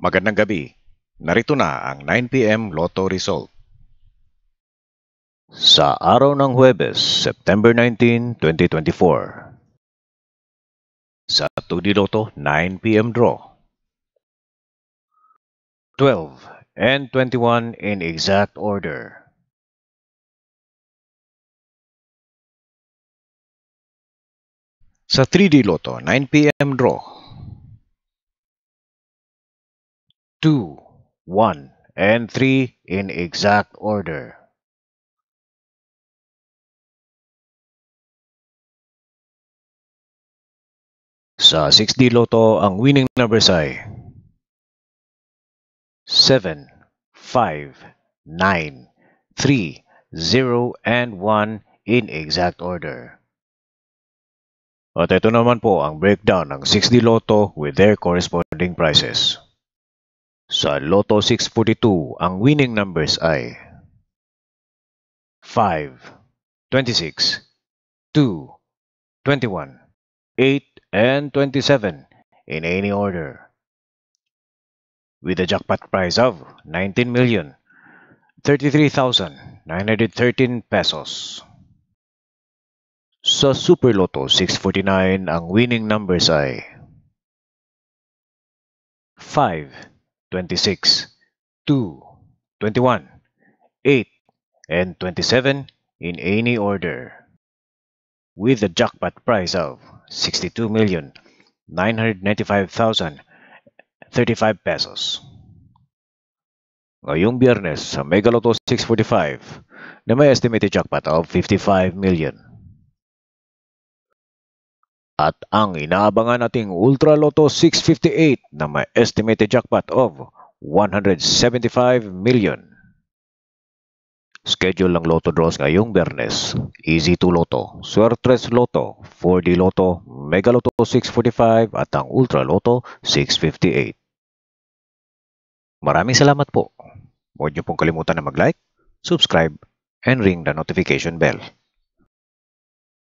Magandang gabi. Narito na ang 9 p.m. Lotto result. Sa araw ng Huwebes, September 19, 2024. Sa 2D Lotto 9 p.m. draw. 12 and 21 in exact order. Sa 3D Lotto 9 p.m. draw. 2, 1, and 3 in exact order. Sa 6D Lotto, ang winning numbers ay 7, 5, 9, 3, 0, and 1 in exact order. At ito naman po ang breakdown ng 6D Lotto with their corresponding prices. Sa Lotto 642, ang winning numbers ay 5, 26, 2, 21, 8, and 27 in any order. With a jackpot prize of 19,033,913 pesos. Sa Super Lotto 649, ang winning numbers ay 5, 26, 2, 21, 8, and 27 in any order. With a jackpot prize of 62,995,035 pesos. Ngayong Biyernes sa Mega Lotto 645 na may estimated jackpot of 55 million. At ang inaabangan nating Ultra Lotto 658 na may estimated jackpot of 175 million. Schedule ng Lotto draws ngayong Biyernes. Easy 2 Lotto, Suertres Lotto, 4D Lotto, Mega Lotto 645 at ang Ultra Lotto 658. Maraming salamat po. Huwag niyo pong kalimutan na mag-like, subscribe, and ring the notification bell.